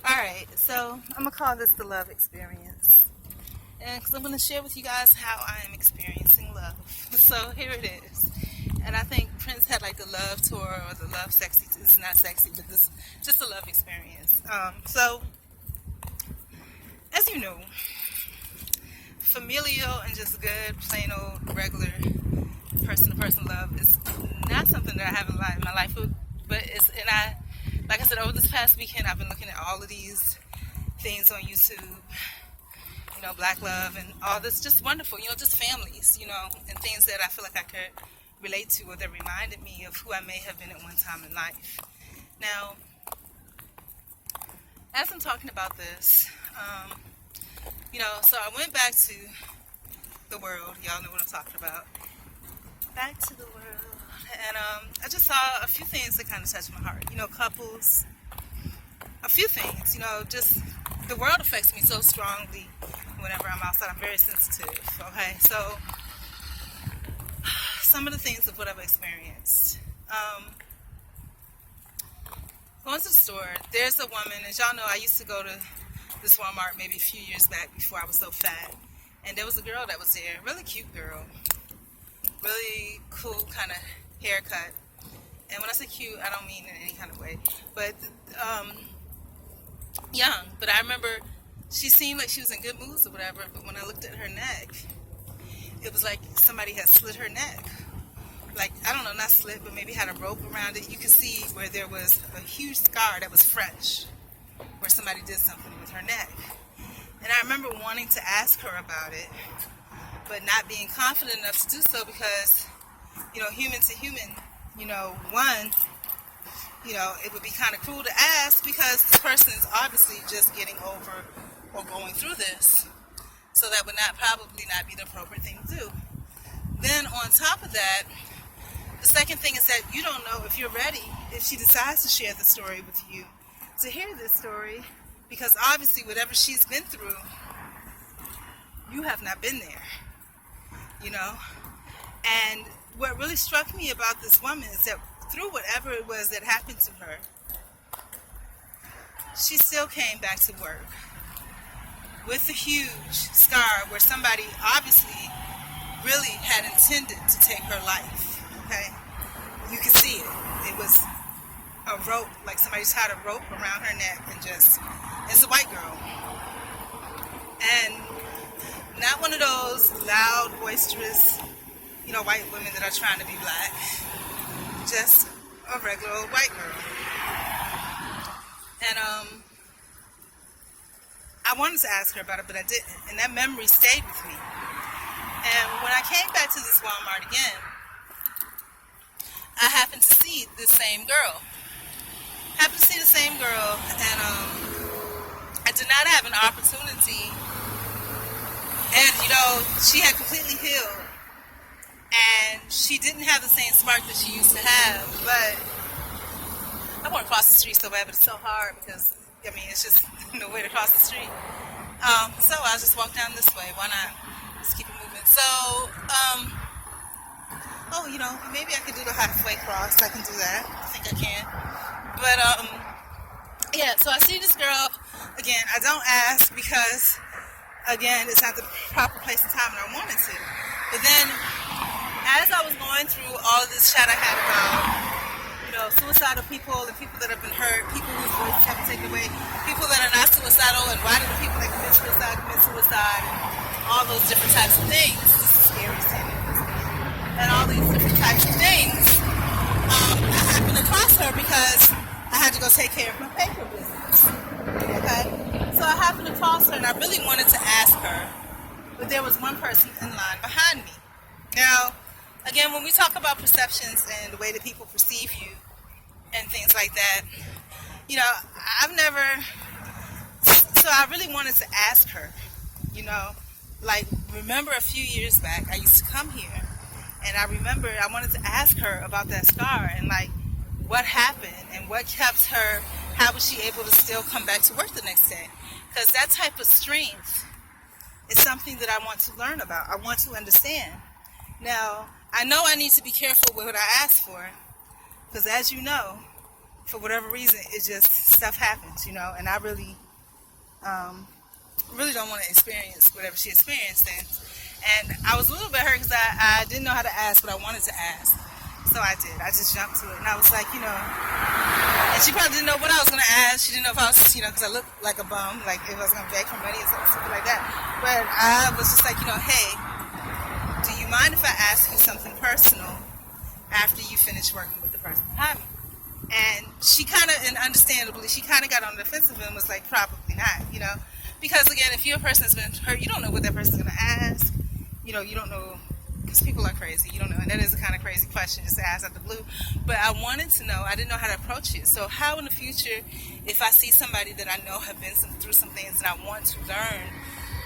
Alright, so I'm gonna call this the love experience. And because I'm gonna share with you guys how I am experiencing love. So here it is. And I think Prince had like the love tour or the love sexy. It's not sexy, but this just a love experience. So as you know, familial and just good, plain old, regular person-to-person love is not something that I have a lot in my life. But like I said, over this past weekend, I've been looking at all of these things on YouTube, Black love and all this, just wonderful, just families, and things that I feel like I could relate to or that reminded me of who I may have been at one time in life. Now, as I'm talking about this, so I went back to the world. Y'all know what I'm talking about. Back to the world. And I just saw a few things that kind of touched my heart. Couples, a few things, just the world affects me so strongly whenever I'm outside. I'm very sensitive, okay? So, some of the things of what I've experienced. Going to the store, there's a woman, as y'all know, I used to go to this Walmart maybe a few years back before I was so fat. And there was a girl that was there, really cute girl. Really cool kind of haircut. And when I say cute, I don't mean in any kind of way. But young. But I remember she seemed like she was in good moods or whatever. But when I looked at her neck, it was like somebody had slit her neck. Like, I don't know, not slit, but maybe had a rope around it. You could see where there was a huge scar that was fresh, where somebody did something with her neck. And I remember wanting to ask her about it, but not being confident enough to do so because, human to human, one, it would be kind of cruel to ask because this person is obviously just getting over or going through this. So that would probably not be the appropriate thing to do. Then on top of that, the second thing is that you don't know if you're ready, if she decides to share the story with you, to hear this story, because obviously whatever she's been through, you have not been there. And what really struck me about this woman is that through whatever it was that happened to her, she still came back to work with a huge scar where somebody obviously really had intended to take her life, okay? You could see it. It was a rope, like somebody tied a rope around her neck and it's a white girl. And not one of those loud, boisterous, white women that are trying to be black. Just a regular old white girl. And I wanted to ask her about it, but I didn't. And that memory stayed with me. And when I came back to this Walmart again, I happened to see this same girl. And I did not have an opportunity. And, she had completely healed. And she didn't have the same spark that she used to have. But I want to cross the street so bad, but it's so hard because, it's just no way to cross the street. So I'll just walk down this way. Why not? Just keep it moving. So, maybe I could do the halfway cross. I can do that. I think I can. But, so I see this girl. Again, I don't ask because, again, it's not the proper place and time, and I wanted to. But then, as I was going through all of this chat I had about, suicidal people and people that have been hurt, people whose voices have been taken away, people that are not suicidal, and why do the people that commit suicide, and all those different types of things. This is scary saying this. And all these different types of things. I happened to cross her because I had to go take care of my paper business. Okay? So I happened to cross her, and I really wanted to ask her, but there was one person in line behind me. Now, again, when we talk about perceptions and the way that people perceive you and things like that, so I really wanted to ask her, remember a few years back, I used to come here, and I remember I wanted to ask her about that scar and, what happened and what kept her, how was she able to still come back to work the next day? Because that type of strength is something that I want to learn about. I want to understand. Now, I know I need to be careful with what I ask for, because as you know, for whatever reason, it just, stuff happens, you know, and I really, really don't want to experience whatever she experienced. And I was a little bit hurt because I didn't know how to ask, but I wanted to ask. So I did. I just jumped to it. And I was like, you know, and she probably didn't know what I was going to ask. She didn't know if I was, you know, because I looked like a bum, like if I was going to beg for money or something like that. But I was just like, you know, hey, do you mind if I ask you something personal after you finish working with the person behind me? And she kind of, and understandably, she kind of got on the defensive and was like, probably not, you know. Because again, if you're a person that's been hurt, you don't know what that person's going to ask. You know, you don't know, because people are crazy. You don't know, and that is a kind of crazy question just to ask out the blue. But I wanted to know, I didn't know how to approach it. So how in the future, if I see somebody that I know have been through some things and I want to learn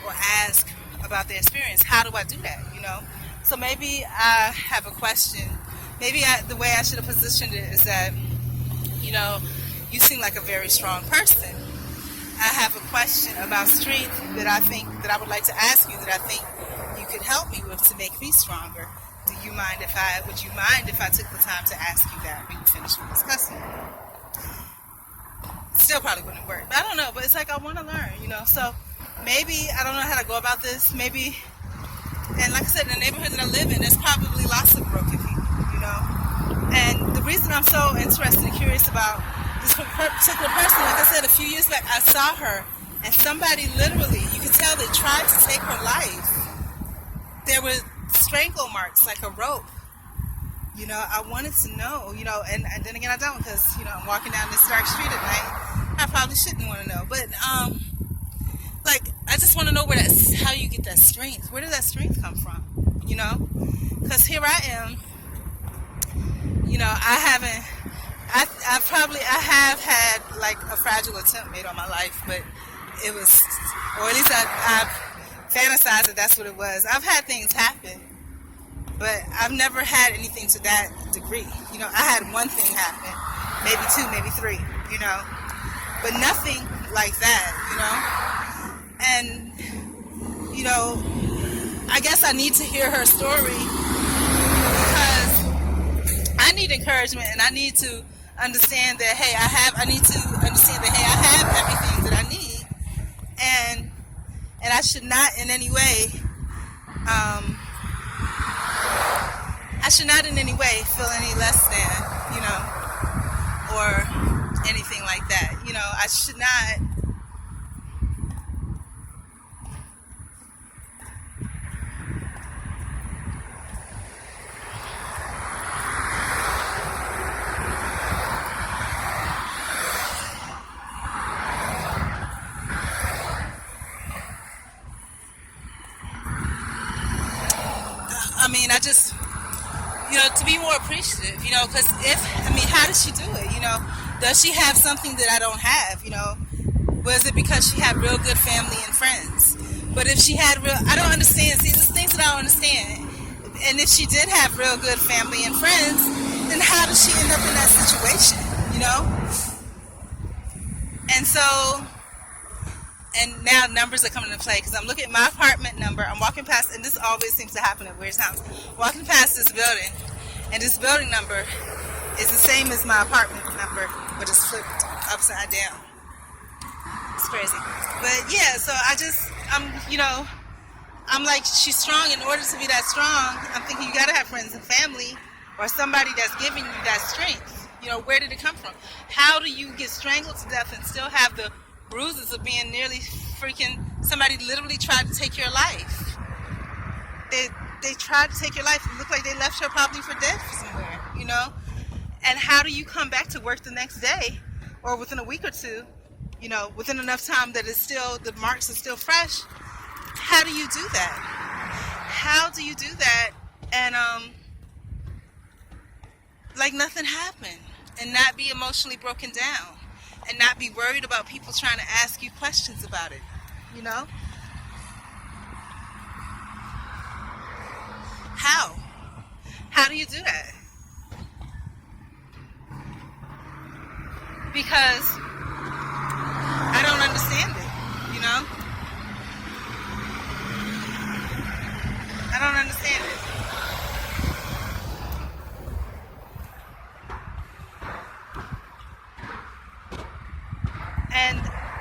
or ask about their experience, how do I do that, you know? So maybe I have a question. Maybe the way I should have positioned it is that, you know, you seem like a very strong person. I have a question about strength that I think that I would like to ask you that I think you could help me with to make me stronger. Would you mind if I took the time to ask you that when you finish discussing it? Still probably wouldn't work. But I don't know, but it's like I want to learn, you know. So maybe I don't know how to go about this. Maybe, and like I said, in the neighborhood that I live in, there's probably lots of broken people, you know. And the reason I'm so interested and curious about this particular person, like I said, a few years back, I saw her, and somebody literally, you could tell they tried to take her life. There were strangle marks, like a rope. You know, I wanted to know, you know, and then again I don't, because, you know, I'm walking down this dark street at night. I probably shouldn't want to know, but, like, I just want to know how you get that strength. Where did that strength come from, you know? Because here I am, you know, I have had, like, a fragile attempt made on my life, but it was, or at least I fantasized that that's what it was. I've had things happen, but I've never had anything to that degree. You know, I had one thing happen, maybe two, maybe three, you know, but nothing like that, you know. And, you know, I guess I need to hear her story because I need encouragement, and I need to understand that, hey, I need to understand that, hey, I have everything that I need, and I should not in any way, feel any less than, you know, or anything like that. You know, I should not. I mean, I just, you know, to be more appreciative, you know, because how does she do it, you know? Does she have something that I don't have, you know? Was it because she had real good family and friends? But if she had I don't understand. See, there's things that I don't understand. And if she did have real good family and friends, then how does she end up in that situation, you know? And so, and now numbers are coming into play because I'm looking at my apartment number. I'm walking past, and this always seems to happen at weird times. Walking past this building, and this building number is the same as my apartment number, but it's flipped upside down. It's crazy. But yeah, so I'm like, she's strong. In order to be that strong, I'm thinking you gotta have friends and family or somebody that's giving you that strength. You know, where did it come from? How do you get strangled to death and still have the bruises of being nearly freaking, somebody literally tried to take your life. They tried to take your life. It looked like they left her probably for dead somewhere, you know? And how do you come back to work the next day or within a week or two, you know, within enough time that it's still, the marks are still fresh? How do you do that? How do you do that and, like nothing happened and not be emotionally broken down? And not be worried about people trying to ask you questions about it, you know? How? How do you do that? Because I don't understand it, you know? I don't understand it.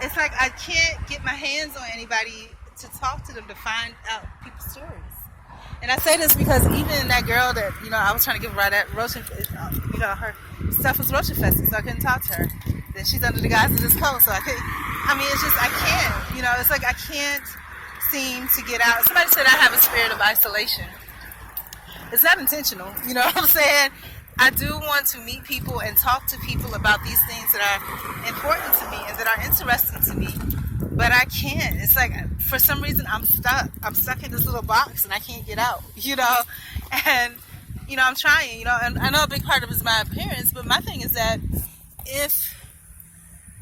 it's like I can't get my hands on anybody to talk to them to find out people's stories. And I say this because even that girl that, I was trying to give a ride at Roach, her stuff was Roach infested, so I couldn't talk to her. Then she's under the guise of this coat, so I couldn't. It's just, I can't. It's like I can't seem to get out. Somebody said I have a spirit of isolation. It's not intentional, you know what I'm saying? I do want to meet people and talk to people about these things that are important to me and that are interesting to me. But I can't. It's like, for some reason, I'm stuck. I'm stuck in this little box and I can't get out, And, I'm trying, and I know a big part of it is my appearance, but my thing is that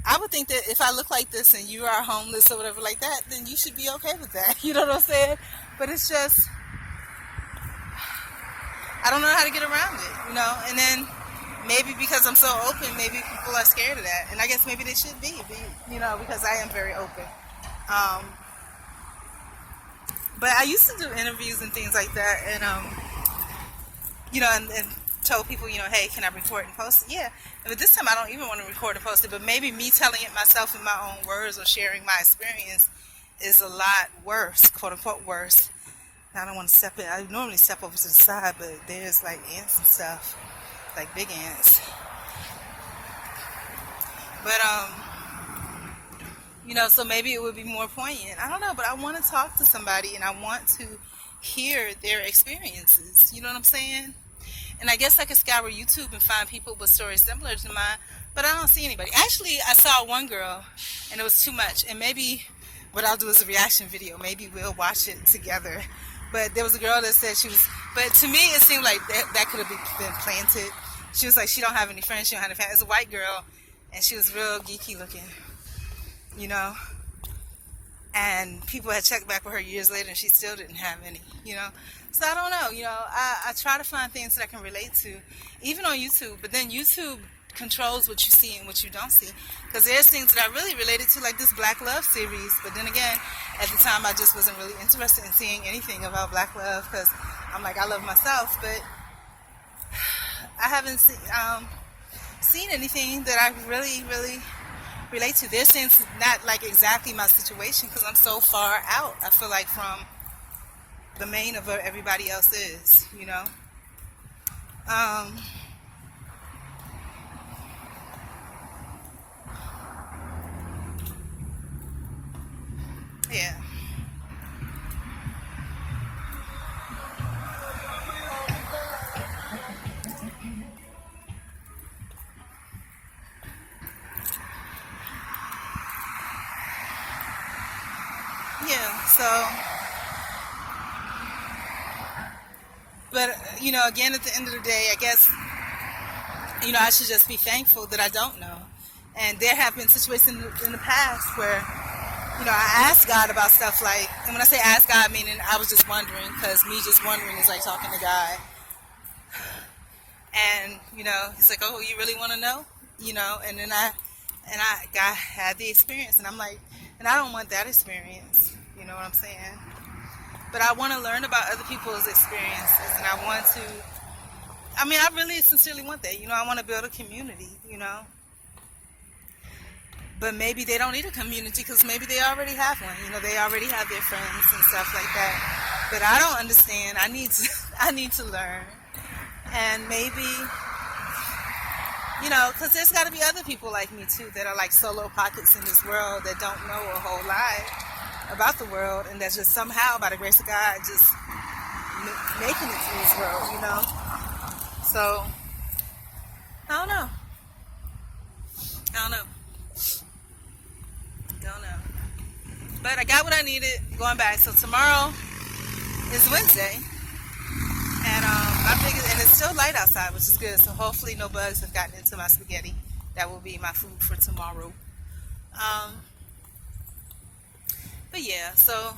I would think that if I look like this and you are homeless or whatever like that, then you should be okay with that. You know what I'm saying? But it's just, I don't know how to get around it, and then maybe because I'm so open, maybe people are scared of that, and I guess maybe they should be, because I am very open. But I used to do interviews and things like that, and and told people, hey, can I record and post it? Yeah, but this time I don't even want to record and post it, but maybe me telling it myself in my own words or sharing my experience is a lot worse, quote unquote worse. I don't want to step in. I normally step over to the side, but there's like ants and stuff, like big ants. But so maybe it would be more poignant. I don't know, but I want to talk to somebody and I want to hear their experiences. You know what I'm saying? And I guess I could scour YouTube and find people with stories similar to mine, but I don't see anybody. Actually, I saw one girl and it was too much. And maybe what I'll do is a reaction video. Maybe we'll watch it together. But there was a girl that said but to me it seemed like that could have been planted. She was like, she don't have any friends, she don't have any family. It's a white girl, and she was real geeky looking, And people had checked back with her years later, and she still didn't have any, So I don't know, I try to find things that I can relate to, even on YouTube. But then YouTube controls what you see and what you don't see, because there's things that I really related to, like this Black Love series. But then again, at the time I just wasn't really interested in seeing anything about Black Love, because I'm like, I love myself, but I haven't seen anything that I really relate to. There's things not like exactly my situation, because I'm so far out, I feel like, from the main of where everybody else is, Yeah. Yeah, so, but, again, at the end of the day, I guess, I should just be thankful that I don't know. And there have been situations in the past where, I asked God about stuff like, and when I say ask God, meaning I was just wondering, because me just wondering is like talking to God. And, he's like, oh, you really want to know? And then God had the experience, and I'm like, and I don't want that experience, you know what I'm saying? But I want to learn about other people's experiences, and I really sincerely want that, I want to build a community, But maybe they don't need a community, because maybe they already have one. They already have their friends and stuff like that. But I don't understand. I need to learn. And maybe, because there's got to be other people like me too that are like solo pockets in this world that don't know a whole lot about the world, and that just somehow, by the grace of God, just making it through this world, So, I don't know. Don't know. But I got what I needed going back. So tomorrow is Wednesday. And and it's still light outside, which is good. So hopefully no bugs have gotten into my spaghetti. That will be my food for tomorrow. But yeah, so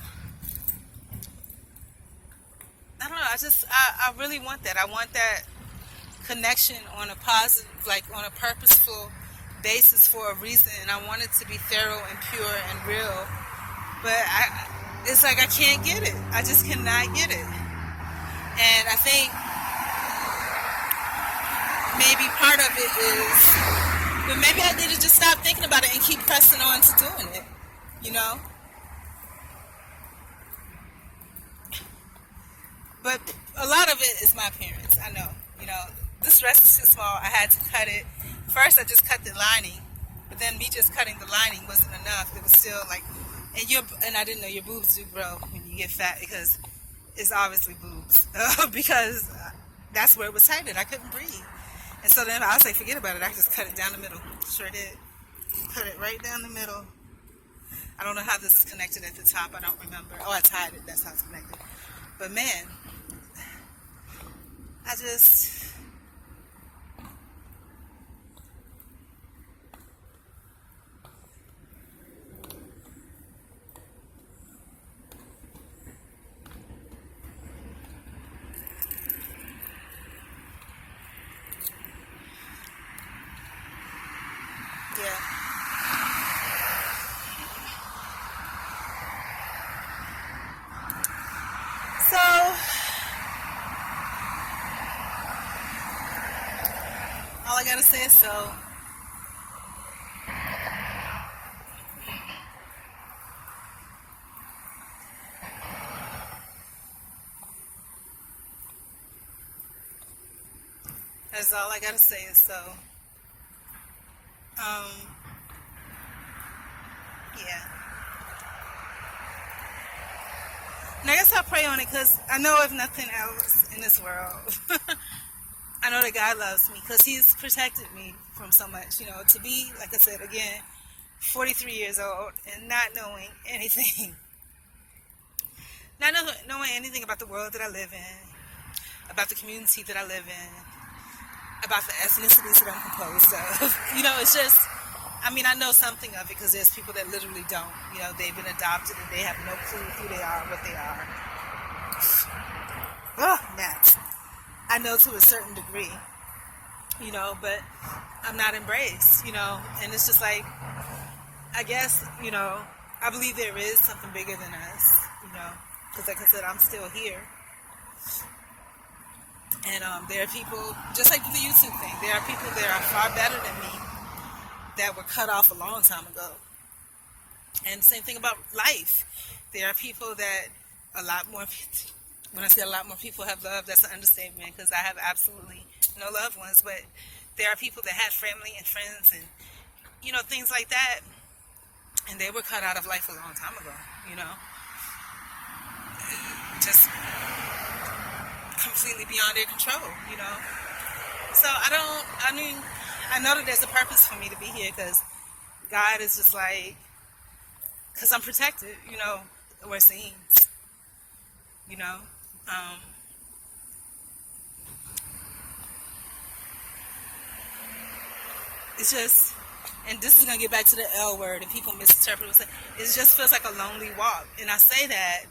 I don't know. I really want that. I want that connection on a positive, like on a purposeful basis for a reason, and I want it to be thorough and pure and real. But it's like I can't get it. I just cannot get it. And I think maybe part of it is But maybe I need to just stop thinking about it and keep pressing on to doing it, you know? But a lot of it is my parents, I know. You know, this dress is too small. I had to cut it. First, I just cut the lining, but then me just cutting the lining wasn't enough. It was still like, and I didn't know your boobs do grow when you get fat because it's obviously boobs. Because that's where it was tightened. I couldn't breathe. And so then I was like, forget about it. I just cut it down the middle. Sure did. Cut it right down the middle. I don't know how this is connected at the top. I don't remember. Oh, I tied it. That's how it's connected. But man, I just, yeah. So, all I gotta say is so. That's all I gotta say is so. Um, yeah. And I guess I'll pray on it because I know if nothing else in this world, I know that God loves me because He's protected me from so much. You know, to be, like I said again, 43 years old and not knowing anything, not knowing anything about the world that I live in, about the community that I live in, about the ethnicities that I'm composed of. You know, it's just, I mean, I know something of it because there's people that literally don't. You know, they've been adopted and they have no clue who they are, what they are. Oh, Matt. I know to a certain degree, you know, but I'm not embraced, you know, and it's just like, I guess, you know, I believe there is something bigger than us, you know, because like I said, I'm still here. And there are people, just like the YouTube thing, there are people that are far better than me that were cut off a long time ago. And same thing about life. There are people that a lot more, when I say a lot more people have love, that's an understatement because I have absolutely no loved ones. But there are people that had family and friends and, you know, things like that. And they were cut out of life a long time ago, you know. Just completely beyond their control, you know. So I know that there's a purpose for me to be here because God is just like, because I'm protected, you know, or it seems, you know. It's just, and this is going to get back to the L word and people misinterpret it. It just feels like a lonely walk. And I say that,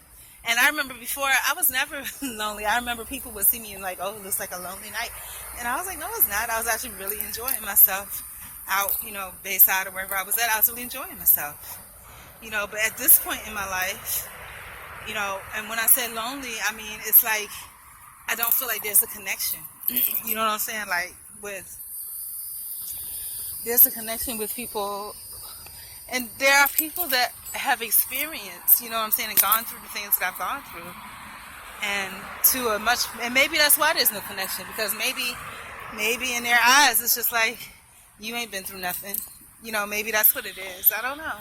and I remember before, I was never lonely. I remember people would see me and like, oh, it looks like a lonely night. And I was like, no, it's not. I was actually really enjoying myself out, you know, Bayside or wherever I was at. I was really enjoying myself, you know. But at this point in my life, you know, and when I say lonely, I mean, it's like, I don't feel like there's a connection. You know what I'm saying? Like, there's a connection with people, and there are people that have experienced, you know what I'm saying, and gone through the things that I've gone through, and maybe that's why there's no connection, because maybe in their eyes it's just like, you ain't been through nothing, you know, maybe that's what it is, I don't know.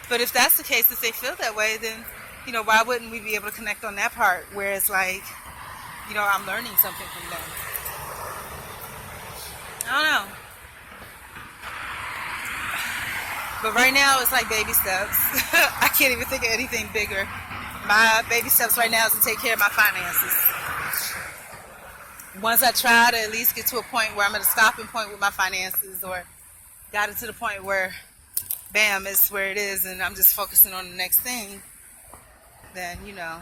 But if that's the case, if they feel that way, then, you know, why wouldn't we be able to connect on that part where it's like, you know, I'm learning something from them. I don't know. But right now, it's like baby steps. I can't even think of anything bigger. My baby steps right now is to take care of my finances. Once I try to at least get to a point where I'm at a stopping point with my finances, or got it to the point where, bam, it's where it is, and I'm just focusing on the next thing, then, you know.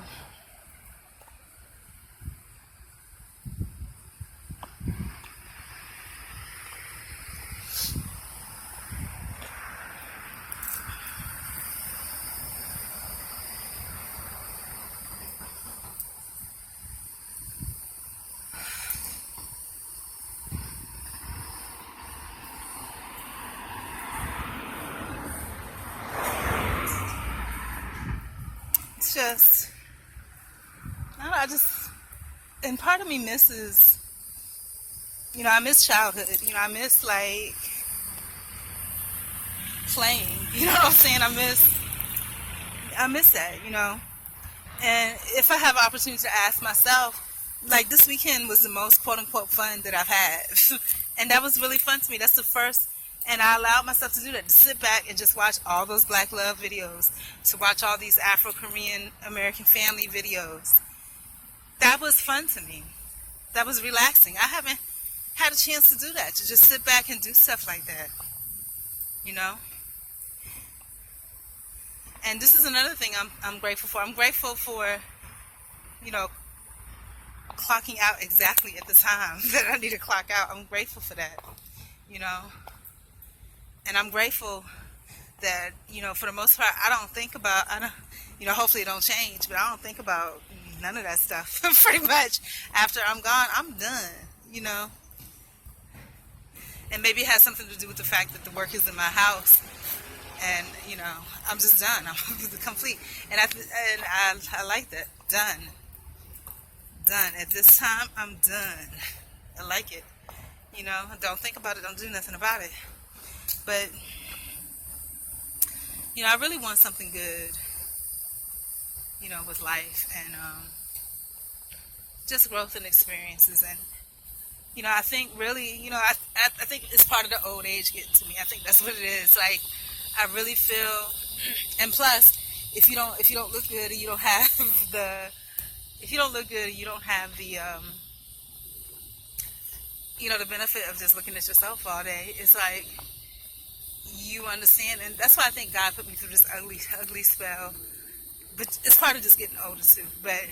it's just, I don't know, and part of me misses, I miss childhood. I miss, like, playing. You know what I'm saying? I miss that. And if I have an opportunity to ask myself, like, this weekend was the most quote unquote fun that I've had. And that was really fun to me. That's the first, and I allowed myself to do that, to sit back and just watch all those Black love videos, to watch all these Afro-Korean American family videos. That was fun to me. That was relaxing. I haven't had a chance to do that, to just sit back and do stuff like that. And this is another thing I'm grateful for. I'm grateful for, clocking out exactly at the time that I need to clock out. I'm grateful for that, And I'm grateful that, for the most part, hopefully it don't change, but I don't think about none of that stuff. Pretty much after I'm gone, I'm done, And maybe it has something to do with the fact that the work is in my house. And, I'm just done. I'm complete. And I like that. Done. At this time, I'm done. I like it. Don't think about it. Don't do nothing about it. But, I really want something good, with life. And just growth and experiences. And, I think really, I think it's part of the old age getting to me. I think that's what it is. Like, I really feel, and plus, if you don't look good and you don't have the the benefit of just looking at yourself all day, it's like you understand, and that's why I think God put me through this ugly spell. But it's part of just getting older too. But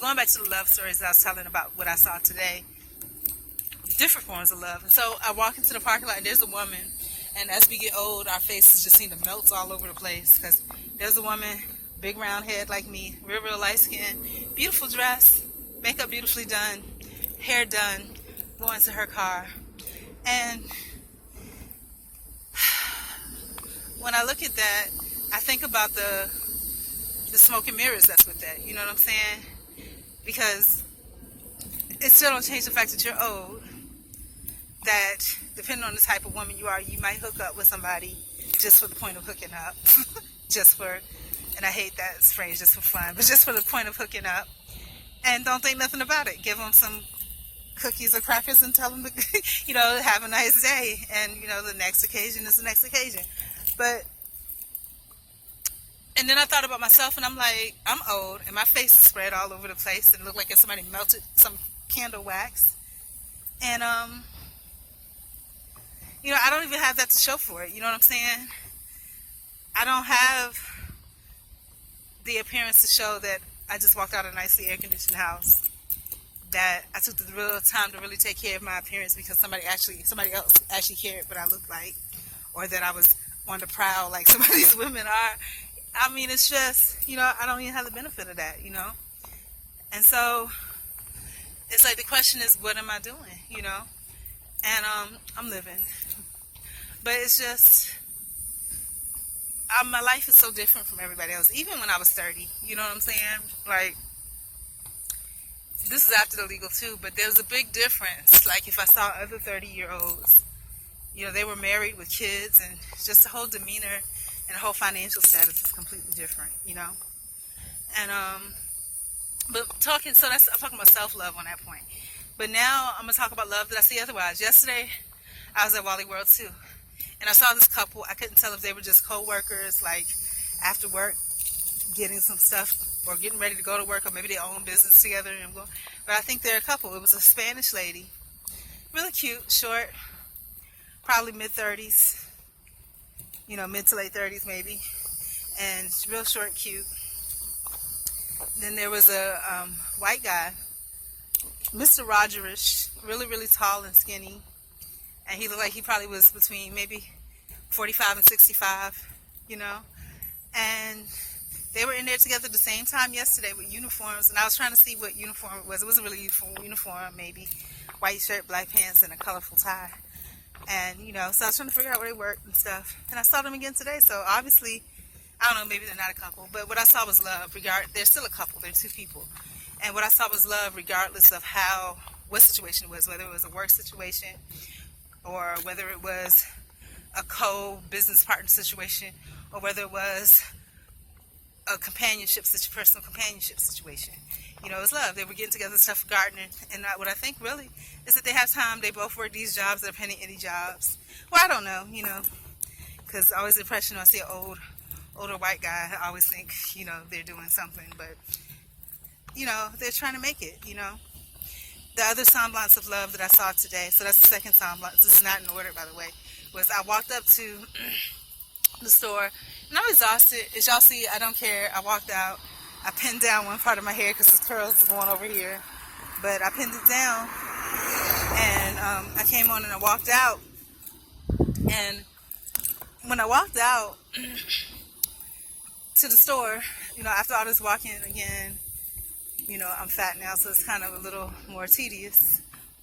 going back to the love stories that I was telling about what I saw today, different forms of love. And so I walk into the parking lot and there's a woman. And as we get old, our faces just seem to melt all over the place. Because there's a woman, big round head like me, real light skin, beautiful dress, makeup beautifully done, hair done, going to her car. And when I look at that, I think about the smoke and mirrors that's with that. You know what I'm saying? Because it still don't change the fact that you're old. That depending on the type of woman you are, you might hook up with somebody just for the point of hooking up. And I hate that phrase, just for fun, but just for the point of hooking up. And don't think nothing about it. Give them some cookies or crackers and tell them to, have a nice day. And, the next occasion is the next occasion. And then I thought about myself and I'm like, I'm old and my face is spread all over the place and look like if somebody melted some candle wax. And, I don't even have that to show for it. You know what I'm saying? I don't have the appearance to show that I just walked out of a nicely air-conditioned house. That I took the real time to really take care of my appearance because somebody else actually cared what I looked like. Or that I was on the prowl like some of these women are. I mean, it's just, I don't even have the benefit of that, And so, it's like the question is, what am I doing, And I'm living. But it's just, my life is so different from everybody else. Even when I was 30, you know what I'm saying? Like, this is after the legal too, but there's a big difference. Like, if I saw other 30-year-olds, they were married with kids, and just the whole demeanor and the whole financial status is completely different, And, but I'm talking about self-love on that point. But now I'm going to talk about love that I see otherwise. Yesterday, I was at Wally World too. And I saw this couple. I couldn't tell if they were just co-workers, like after work, getting some stuff or getting ready to go to work, or maybe they own business together. But I think they're a couple. It was a Spanish lady. Really cute, short, probably mid-30s, mid to late 30s maybe. And real short, cute. Then there was a white guy, Mr. Rogerish, really, really tall and skinny. And he looked like he probably was between maybe 45 and 65, And they were in there together at the same time yesterday with uniforms. And I was trying to see what uniform it was. It wasn't really a uniform, maybe white shirt, black pants, and a colorful tie. And, so I was trying to figure out where they worked and stuff. And I saw them again today. So obviously I don't know, maybe they're not a couple, but what I saw was love. They're still a couple. They're two people, and what I saw was love, regardless of what situation it was, whether it was a work situation or whether it was a co-business partner situation, or whether it was a personal companionship situation. It was love. They were getting together, stuff gardening, and what I think really is that they have time. They both work these jobs. They're penny any jobs. Well, I don't know, because always the impression when I see an older white guy, I always think, they're doing something, but, they're trying to make it, The other semblance of love that I saw today, so that's the second semblance, this is not in order, by the way, was I walked up to the store, and I'm exhausted. As y'all see, I don't care. I walked out. I pinned down one part of my hair because the curls is going over here, but I pinned it down, and I came on and I walked out, and when I walked out to the store, after all this walking again, I'm fat now, so it's kind of a little more tedious,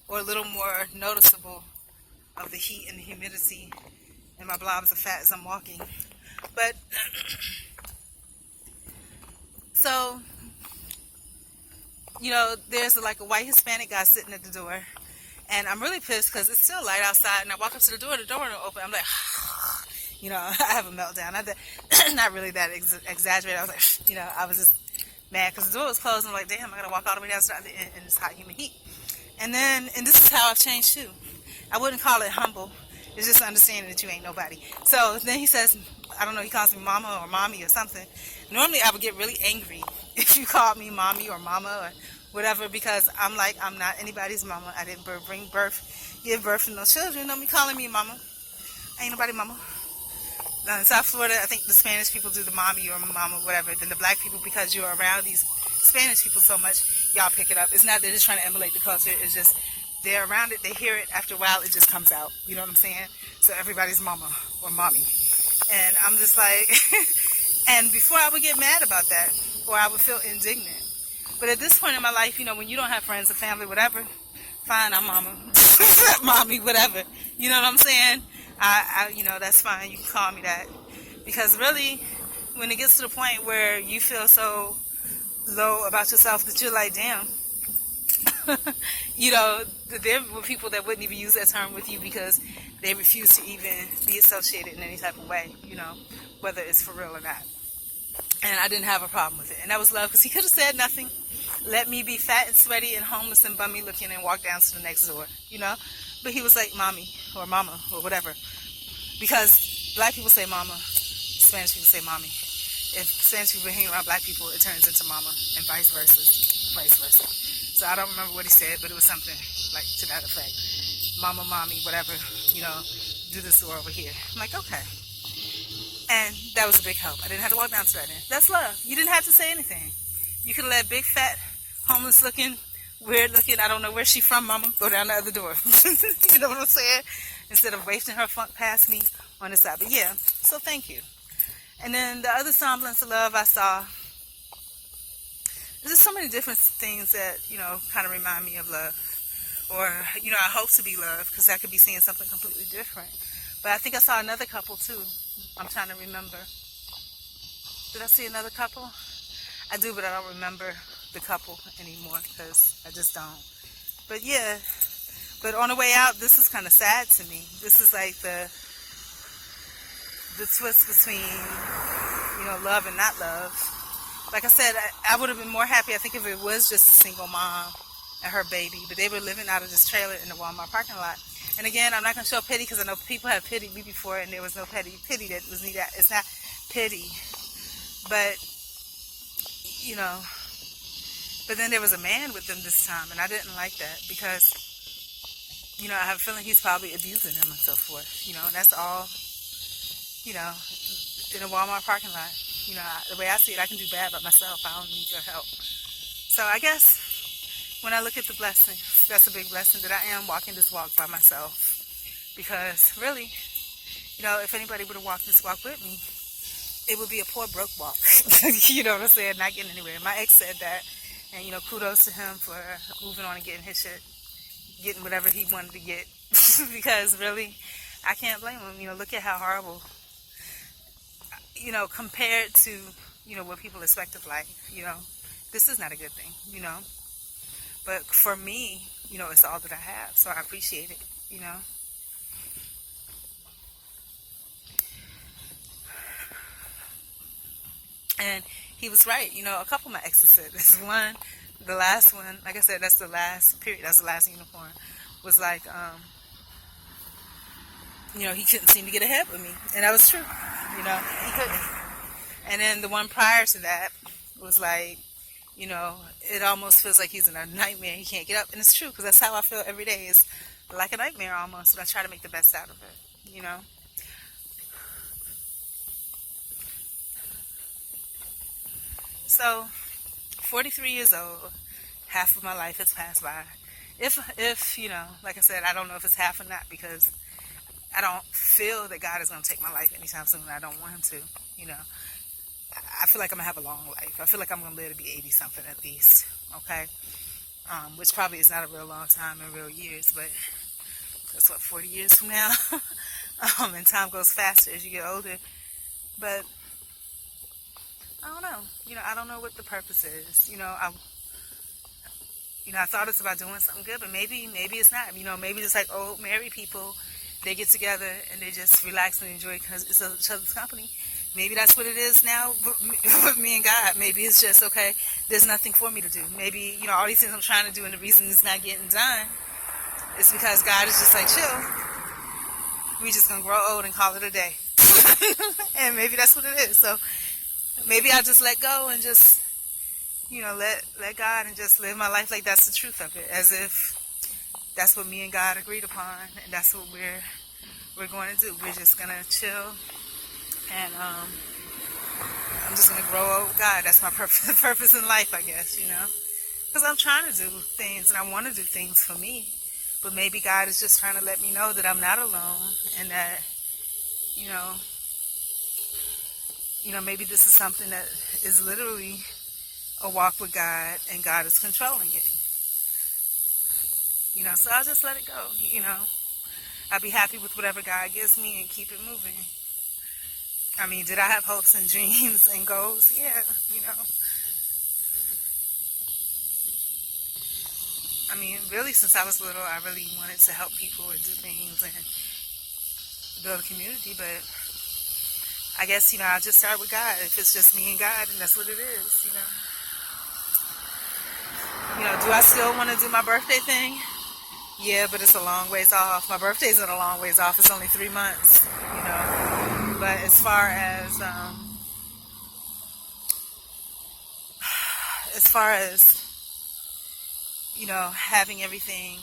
or a little more noticeable of the heat and the humidity, and my blobs of fat as I'm walking. But so, there's like a white Hispanic guy sitting at the door, and I'm really pissed because it's still light outside, and I walk up to the door don't open. I'm like, I have a meltdown. Not really that exaggerated. I was like, I was just mad because the door was closed. I'm like, damn, I gotta walk all the way downstairs in this hot, humid heat. And this is how I've changed too. I wouldn't call it humble. It's just understanding that you ain't nobody. So then he says, I don't know, he calls me mama or mommy or something. Normally I would get really angry if you called me mommy or mama or whatever, because I'm not anybody's mama. I didn't give birth to no children. Don't be calling me mama. Ain't nobody mama. Now in South Florida, I think the Spanish people do the mommy or mama, whatever. Then the black people, because you're around these Spanish people so much, y'all pick it up. It's not they're just trying to emulate the culture. It's just they're around it, they hear it, after a while it just comes out. You know what I'm saying? So everybody's mama or mommy. And I'm just like, and before I would get mad about that, or I would feel indignant. But at this point in my life, when you don't have friends or family, whatever, fine, I'm mama, mommy, whatever. You know what I'm saying? That's fine. You can call me that. Because really, when it gets to the point where you feel so low about yourself that you're like, damn, there were people that wouldn't even use that term with you because they refuse to even be associated in any type of way, whether it's for real or not. And I didn't have a problem with it. And that was love, because he could have said nothing. Let me be fat and sweaty and homeless and bummy looking and walk down to the next door, But he was like mommy or mama or whatever. Because black people say mama, Spanish people say mommy. If Spanish people hang around black people, it turns into mama, and vice versa. So I don't remember what he said, but it was something like to that effect. Mama, mommy, whatever, do this door over here. I'm like, okay. And that was a big help. I didn't have to walk down to that end. That's love. You didn't have to say anything. You could have let big, fat, homeless looking, weird looking, I don't know where she from, mama, go down the other door. You know what I'm saying? Instead of wasting her funk past me on the side. But yeah, so thank you. And then the other semblance of love I saw, there's just so many different things that, kind of remind me of love. Or, I hope to be loved, because I could be seeing something completely different. But I think I saw another couple too. I'm trying to remember. Did I see another couple? I do, but I don't remember the couple anymore because I just don't. But yeah, but on the way out, this is kind of sad to me. This is like the twist between, love and not love. Like I said, I would have been more happy, I think, if it was just a single mom and her baby, but they were living out of this trailer in the Walmart parking lot. And again, I'm not going to show pity because I know people have pitied me before, and there was no pity that was needed. It's not pity, but, but then there was a man with them this time, and I didn't like that because, I have a feeling he's probably abusing them and so forth, and that's all, in a Walmart parking lot. The way I see it, I can do bad by myself. I don't need your help. So I guess when I look at the blessing, that's a big blessing that I am walking this walk by myself. Because really, if anybody would have walked this walk with me, it would be a poor broke walk. You know what I'm saying? Not getting anywhere. My ex said that. And, kudos to him for moving on and getting his shit, getting whatever he wanted to get. Because really, I can't blame him. Look at how horrible compared to, what people expect of life, this is not a good thing, But for me, it's all that I have, so I appreciate it. And he was right. A couple of my exes said this. One, the last one, like I said, that's the last period. That's the last uniform. Was like, he couldn't seem to get ahead with me, and that was true. He couldn't. And then the one prior to that was like, it almost feels like he's in a nightmare. He can't get up, and it's true because that's how I feel every day. It's like a nightmare almost, but I try to make the best out of it. So, 43 years old, half of my life has passed by. If like I said, I don't know if it's half or not because I don't feel that God is going to take my life anytime soon. I don't want him to, I feel like I'm going to have a long life. I feel like I'm going to live to be 80 something at least, okay? Which probably is not a real long time in real years, but that's 40 years from now. And time goes faster as you get older. But I don't know. I don't know what the purpose is. I thought it's about doing something good, but maybe it's not. Maybe just like old married people, they get together and they just relax and enjoy each other's company. Maybe that's what it is now with me and God. Maybe it's just, okay, there's nothing for me to do. Maybe, all these things I'm trying to do and the reason it's not getting done is because God is just like, chill. We just going to grow old and call it a day. And maybe that's what it is. So maybe I'll just let go and just, let God and just live my life like that's the truth of it. As if that's what me and God agreed upon, and that's what we're going to do. We're just going to chill, and I'm just going to grow old with God. That's my purpose in life, I guess, Because I'm trying to do things, and I want to do things for me. But maybe God is just trying to let me know that I'm not alone, and that, maybe this is something that is literally a walk with God, and God is controlling it. So I'll just let it go, I'll be happy with whatever God gives me and keep it moving. I mean, did I have hopes and dreams and goals? Yeah, I mean, really, since I was little, I really wanted to help people and do things and build a community, but I guess, I'll just start with God. If it's just me and God, and that's what it is, do I still want to do my birthday thing? Yeah, but it's a long ways off. My birthday's not a long ways off. It's only 3 months, But as far as having everything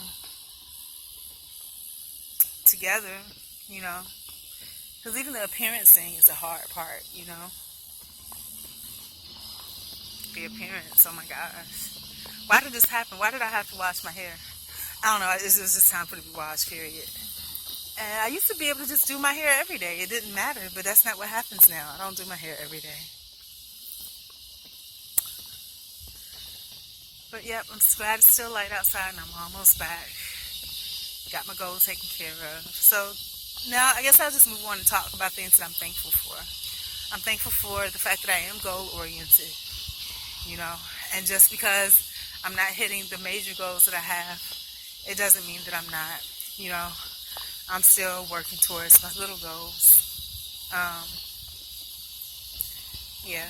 together, because even the appearance thing is a hard part, The appearance, oh my gosh. Why did this happen? Why did I have to wash my hair? I don't know. It was just time for it to be washed, period. And I used to be able to just do my hair every day. It didn't matter, but that's not what happens now. I don't do my hair every day. But yep, I'm glad it's still light outside and I'm almost back. Got my goals taken care of. So now I guess I'll just move on and talk about things that I'm thankful for. I'm thankful for the fact that I am goal-oriented, and just because I'm not hitting the major goals that I have, it doesn't mean that I'm not, I'm still working towards my little goals. Yeah.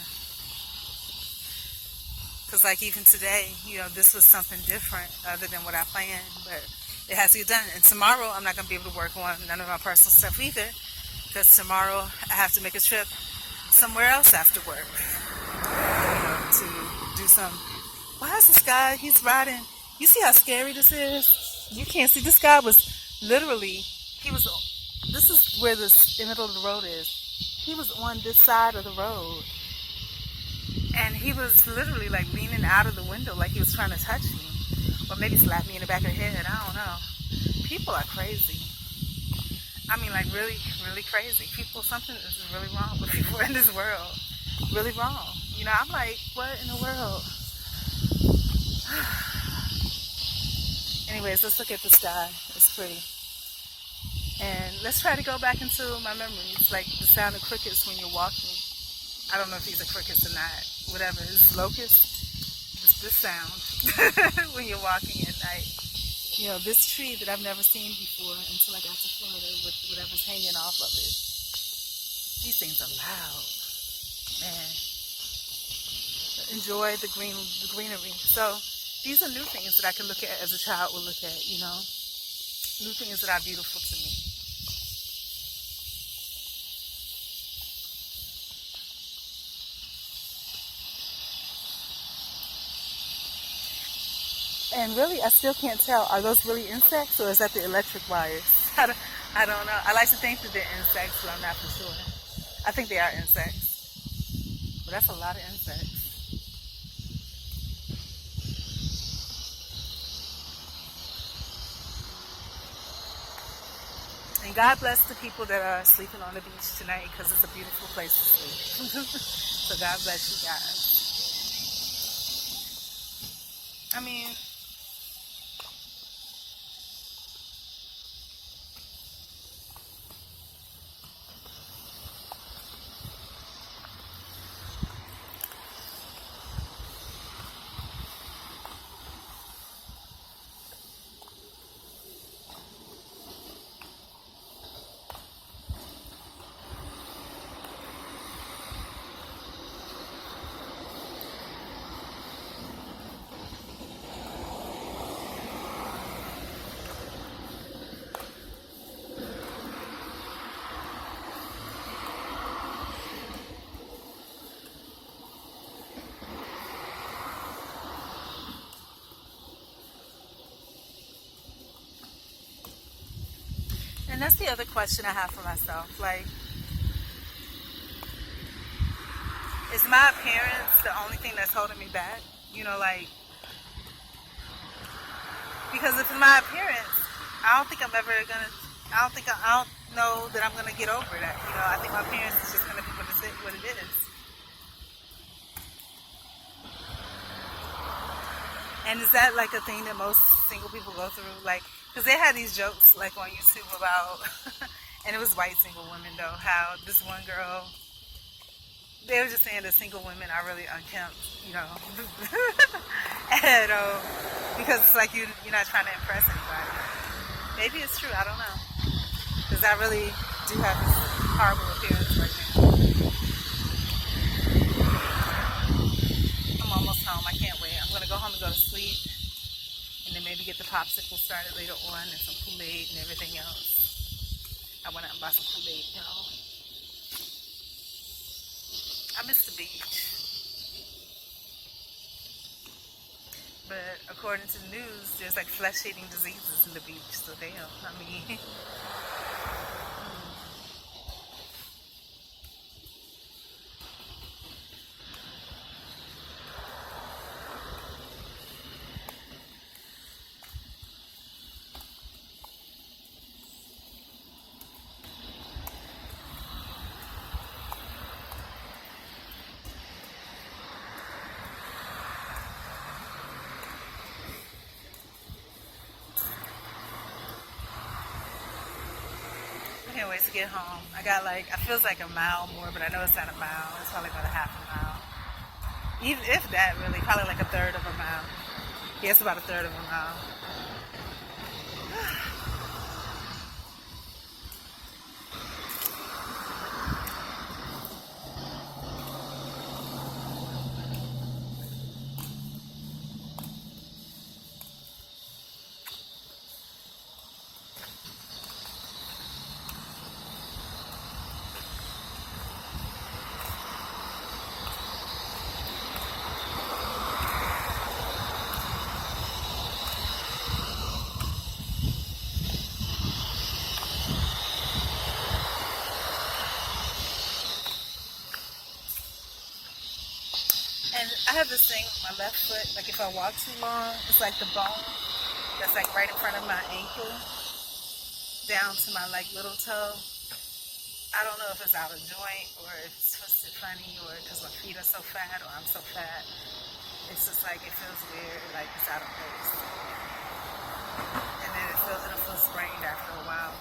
Because like even today, this was something different other than what I planned, but it has to get done. And tomorrow I'm not going to be able to work on none of my personal stuff either, because tomorrow I have to make a trip somewhere else after work, to do some. Why is this guy, he's riding, you see how scary this is? You can't see, this guy was literally, this is where the middle of the road is. He was on this side of the road. And he was literally like leaning out of the window like he was trying to touch me. Or maybe slap me in the back of the head, I don't know. People are crazy. I mean, like really, really crazy. Something is really wrong with people in this world. Really wrong. I'm like, what in the world? Anyways, let's look at the sky. It's pretty. And let's try to go back into my memories, like the sound of crickets when you're walking. I don't know if these are crickets or not. Whatever. This is locust. This sound when you're walking at night. You know, this tree that I've never seen before until I got to Florida with whatever's hanging off of it. These things are loud, man. Enjoy the greenery. So these are new things that I can look at as a child would look at, you know. New things that are beautiful to me. And really, I still can't tell, are those really insects or is that the electric wires? I don't know. I like to think that they're insects, but I'm not for sure. I think they are insects. But that's a lot of insects. And God bless the people that are sleeping on the beach tonight because it's a beautiful place to sleep. So God bless you guys. I mean, and that's the other question I have for myself. Like, is my appearance the only thing that's holding me back? You know, like, because if it's my appearance, I don't think I'm ever gonna. I don't know that I'm gonna get over that. You know, I think my appearance is just gonna be what it is. And is that like a thing that most single people go through? Like, because they had these jokes like on YouTube about, and it was white single women though, how this one girl, they were just saying that single women are really unkempt, you know, and because it's like you're not trying to impress anybody. Maybe it's true. I don't know, because I really do have this horrible appearance right now. I'm almost home. I can't wait. I'm gonna go home and go to sleep, and then maybe get the popsicle started later on, and some Kool-Aid and everything else. I went out and bought some Kool-Aid, y'all. I miss the beach. But according to the news, there's like flesh-eating diseases in the beach, so damn, I mean. I can't wait to get home. I got like, I feels like a mile more, but I know it's not a mile. It's probably about a half a mile. Even if that really, probably like a third of a mile. Yeah, it's about a third of a mile. And I have this thing with my left foot, like if I walk too long, it's like the bone that's like right in front of my ankle down to my like little toe. I don't know if it's out of joint or if it's twisted funny or because my feet are so fat or I'm so fat. It's just like it feels weird, like it's out of place. And then it'll feel sprained after a while.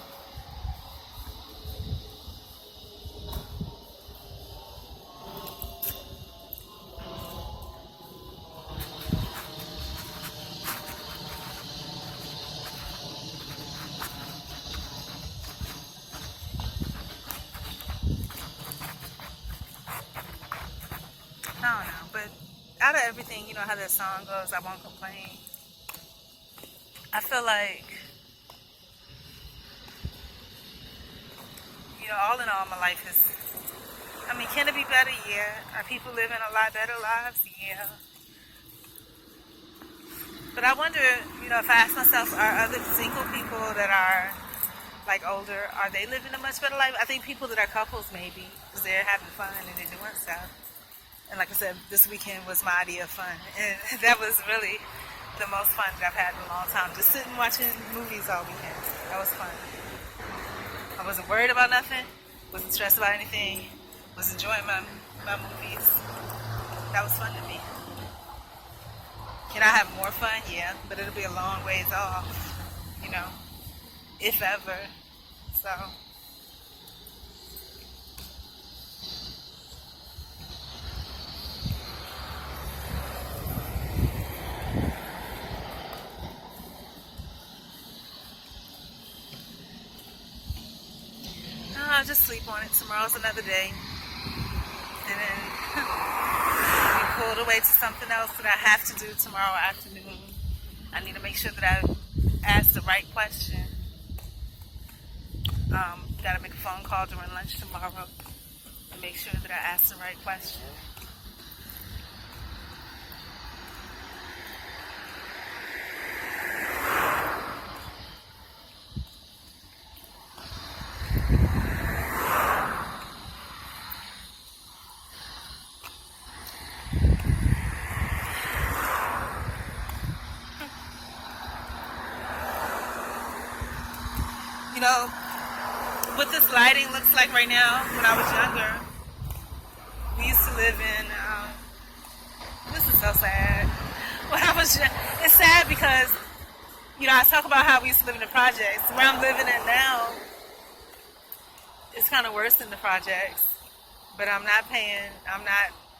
I don't know. But out of everything, you know how that song goes, I won't complain. I feel like, you know, all in all, my life is, I mean, can it be better? Yeah. Are people living a lot better lives? Yeah. But I wonder, you know, if I ask myself, are other single people that are like older, are they living a much better life? I think people that are couples maybe, because they're having fun and they're doing stuff. And like I said, this weekend was my idea of fun. And that was really the most fun that I've had in a long time. Just sitting watching movies all weekend. That was fun. I wasn't worried about nothing, wasn't stressed about anything, was enjoying my movies. That was fun to me. Can I have more fun? Yeah, but it'll be a long ways off, you know, if ever. So, no, I'll just sleep on it. Tomorrow's another day. And then be pulled away to something else that I have to do tomorrow afternoon. I need to make sure that I ask the right question. Got to make a phone call during lunch tomorrow and make sure that I ask the right question. You know, what this lighting looks like right now, when I was younger, we used to live in, this is so sad. When I was young, it's sad because, you know, I talk about how we used to live in the projects. Where I'm living at now, it's kind of worse than the projects. But I'm not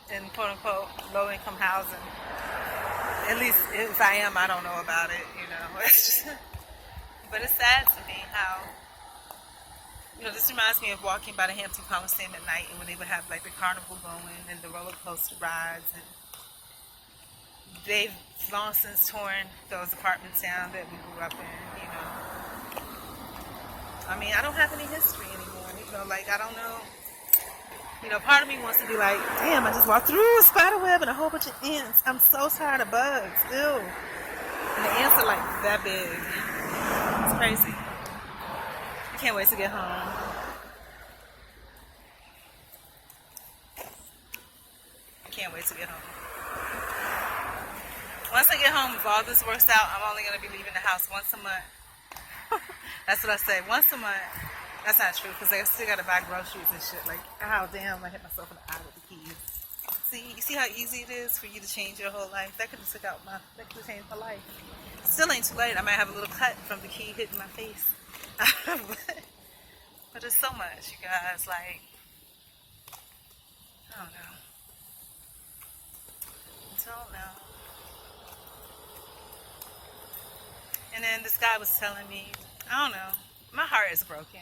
in quote unquote low income housing. At least if I am, I don't know about it, you know. But it's sad to me how, you know, this reminds me of walking by the Hampton Coliseum at night and when they would have like the carnival going and the roller coaster rides, and they've long since torn those apartments down that we grew up in, you know. I mean, I don't have any history anymore, you know, like I don't know. You know, part of me wants to be like, damn, I just walked through a spider web and a whole bunch of ants. I'm so tired of bugs, ew. And the ants are like that big. It's crazy. I can't wait to get home. I can't wait to get home. Once I get home, if all this works out, I'm only going to be leaving the house once a month. That's what I say, once a month. That's not true, because I still got to buy groceries and shit. Like, oh, damn, I hit myself in the eye with the keys. See, you see how easy it is for you to change your whole life? That could have changed my life. Still ain't too late. I might have a little cut from the key hitting my face. But there's so much, you guys. Like, I don't know. I don't know. And then this guy was telling me, I don't know, my heart is broken.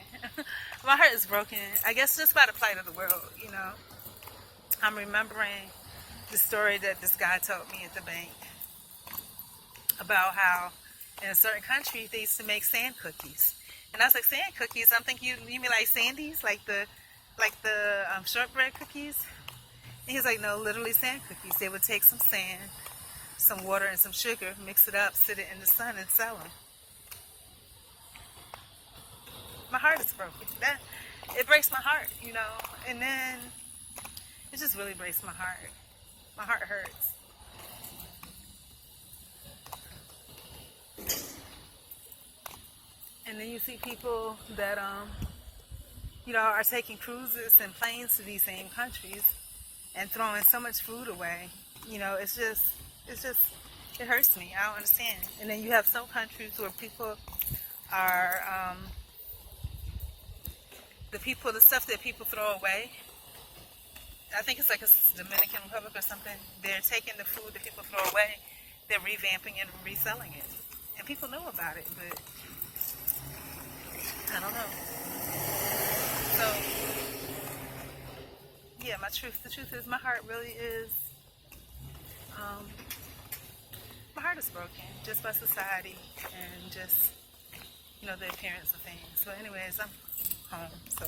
My heart is broken. I guess just by the plight of the world, you know. I'm remembering the story that this guy told me at the bank about how in a certain country they used to make sand cookies. And I was like, sand cookies? I'm thinking, you mean like Sandy's? Like the shortbread cookies? And he's like, no, literally sand cookies. They would take some sand, some water, and some sugar, mix it up, sit it in the sun, and sell them. My heart is broken. It breaks my heart, you know. And then it just really breaks my heart. My heart hurts. And then you see people that you know, are taking cruises and planes to these same countries and throwing so much food away. You know, it hurts me. I don't understand. And then you have some countries where people are the stuff that people throw away, I think it's like a Dominican Republic or something, they're taking the food that people throw away, they're revamping it and reselling it. And people know about it, but I don't know. So, yeah, the truth is my heart really is Um, my heart is broken just by society and just, the appearance of things. So anyways, I'm home. So